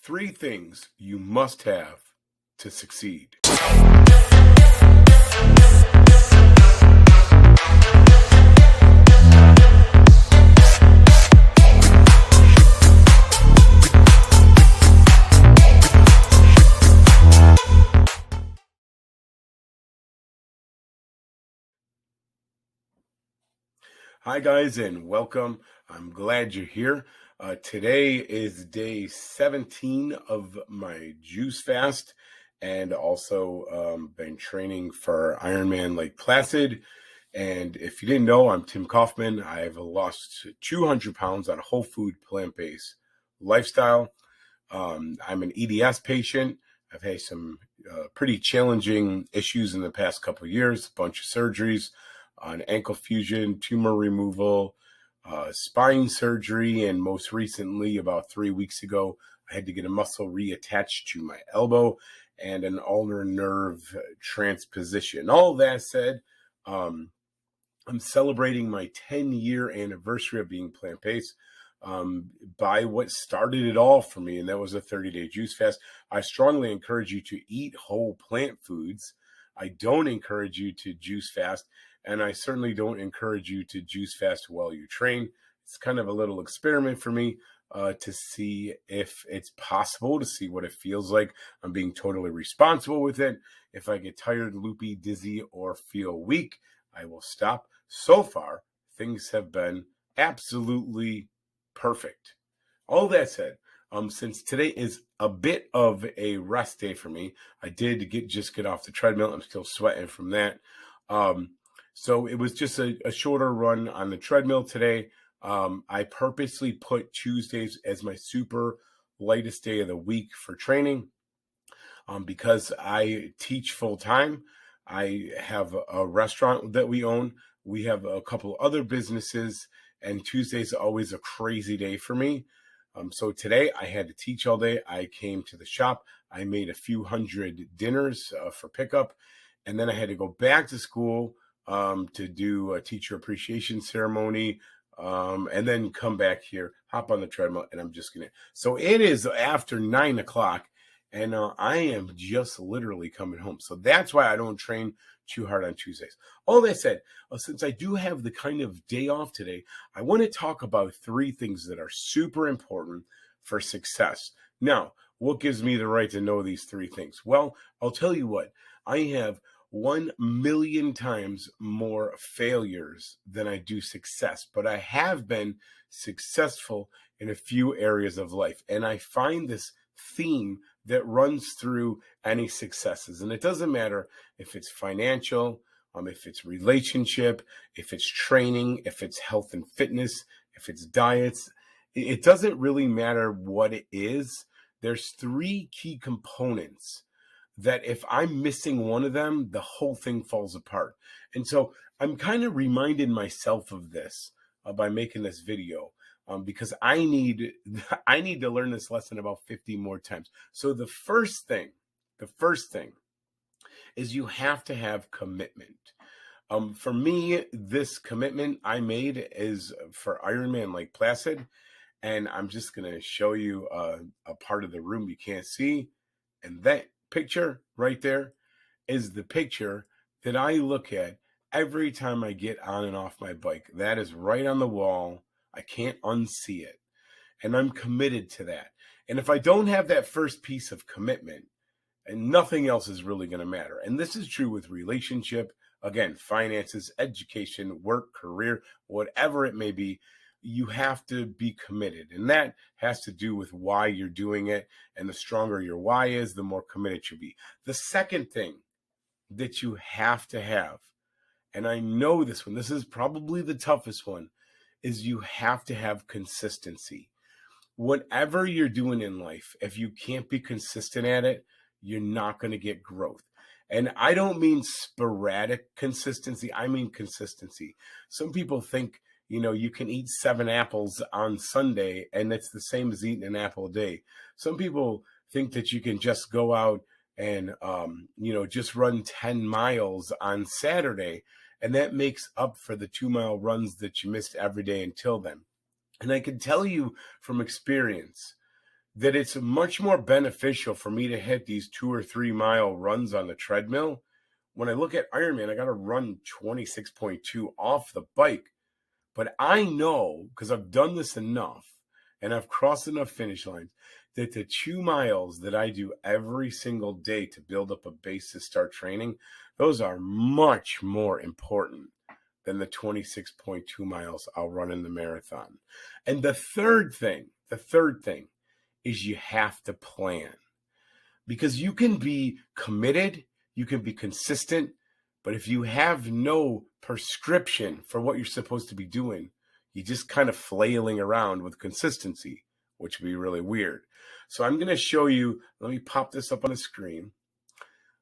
Three things you must have to succeed. Hi guys, and welcome. I'm glad you're here. Today is day 17 of my juice fast, and also been training for Ironman Lake Placid. And if you didn't know, I'm Tim Kaufman. I've lost 200 pounds on a whole food, plant-based lifestyle. I'm an EDS patient. I've had some pretty challenging issues in the past couple of years, a bunch of surgeries on ankle fusion, tumor removal, spine surgery, and most recently, about 3 weeks ago, I had to get a muscle reattached to my elbow and an ulnar nerve transposition. All that said, I'm celebrating my 10-year anniversary of being plant-based by what started it all for me, and that was a 30-day juice fast. I strongly encourage you to eat whole plant foods. I don't encourage you to juice fast, and I certainly don't encourage you to juice fast while you train. It's kind of a little experiment for me to see if it's possible, to see what it feels like. I'm being totally responsible with it. If I get tired, loopy, dizzy, or feel weak, I will stop. So far, things have been absolutely perfect. All that said, since today is a bit of a rest day for me, I did just get off the treadmill. I'm still sweating from that. So it was just a shorter run on the treadmill today. I purposely put Tuesdays as my super lightest day of the week for training because I teach full time. I have a restaurant that we own. We have a couple other businesses, and Tuesday's always a crazy day for me. So today I had to teach all day. I came to the shop. I made a few hundred dinners for pickup, and then I had to go back to school to do a teacher appreciation ceremony, and then come back here, hop on the treadmill, and I'm just gonna. So it is after 9 o'clock, and I am just literally coming home. So that's why I don't train too hard on Tuesdays. All that said, since I do have the kind of day off today, I want to talk about three things that are super important for success. Now, what gives me the right to know these three things? Well, I'll tell you what, I have 1 million times more failures than I do success, but I have been successful in a few areas of life. And I find this theme that runs through any successes. And it doesn't matter if it's financial, if it's relationship, if it's training, if it's health and fitness, if it's diets. It doesn't really matter what it is. There's three key components that if I'm missing one of them, the whole thing falls apart. And so I'm kind of reminding myself of this by making this video because I need to learn this lesson about 50 more times. So the first thing is you have to have commitment. For me, this commitment I made is for Ironman Lake Placid, and I'm just going to show you a part of the room you can't see, and that picture right there is the picture that I look at every time I get on and off my bike. That is right on the wall. I can't unsee it. And I'm committed to that. And if I don't have that first piece of commitment, and nothing else is really going to matter. And this is true with relationship, again, finances, education, work, career, whatever it may be. You have to be committed. And that has to do with why you're doing it. And the stronger your why is, the more committed you'll be. The second thing that you have to have, and I know this one, this is probably the toughest one, is you have to have consistency. Whatever you're doing in life, if you can't be consistent at it, you're not going to get growth. And I don't mean sporadic consistency. I mean consistency. Some people think, you can eat 7 apples on Sunday and it's the same as eating an apple a day. Some people think that you can just go out and, just run 10 miles on Saturday, and that makes up for the 2-mile runs that you missed every day until then. And I can tell you from experience that it's much more beneficial for me to hit these 2 or 3 mile runs on the treadmill. When I look at Ironman, I got to run 26.2 off the bike. But I know, because I've done this enough and I've crossed enough finish lines, that the 2 miles that I do every single day to build up a base to start training, those are much more important than the 26.2 miles I'll run in the marathon. And the third thing is you have to plan, because you can be committed, you can be consistent, but if you have no prescription for what you're supposed to be doing, you're just kind of flailing around with consistency, which would be really weird. So I'm going to show you, let me pop this up on the screen.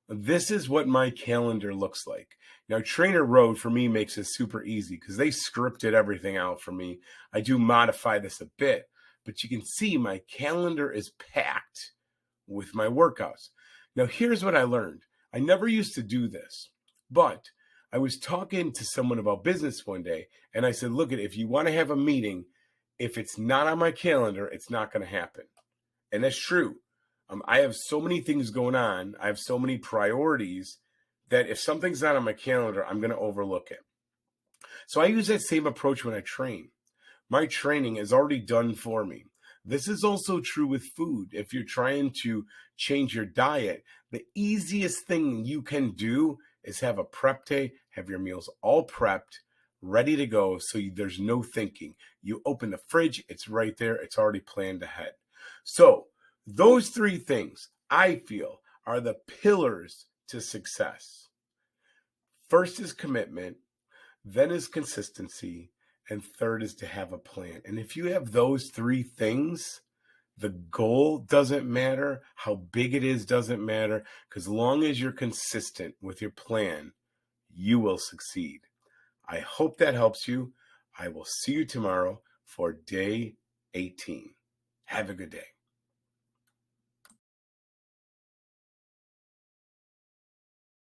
This is what my calendar looks like. Now, Trainer Road for me makes it super easy because they scripted everything out for me. I do modify this a bit, but you can see my calendar is packed with my workouts. Now, here's what I learned. I never used to do this, but I was talking to someone about business one day, and I said, look, if you want to have a meeting, if it's not on my calendar, it's not going to happen. And that's true. I have so many things going on. I have so many priorities that if something's not on my calendar, I'm going to overlook it. So I use that same approach when I train. My training is already done for me. This is also true with food. If you're trying to change your diet, the easiest thing you can do is have a prep day, have your meals all prepped, ready to go, so there's no thinking. You open the fridge, it's right there, it's already planned ahead. So those three things, I feel, are the pillars to success. First is commitment, then is consistency, and third is to have a plan. And if you have those three things, the goal doesn't matter, how big it is doesn't matter, because as long as you're consistent with your plan, you will succeed. I hope that helps you. I will see you tomorrow for day 18. Have a good day.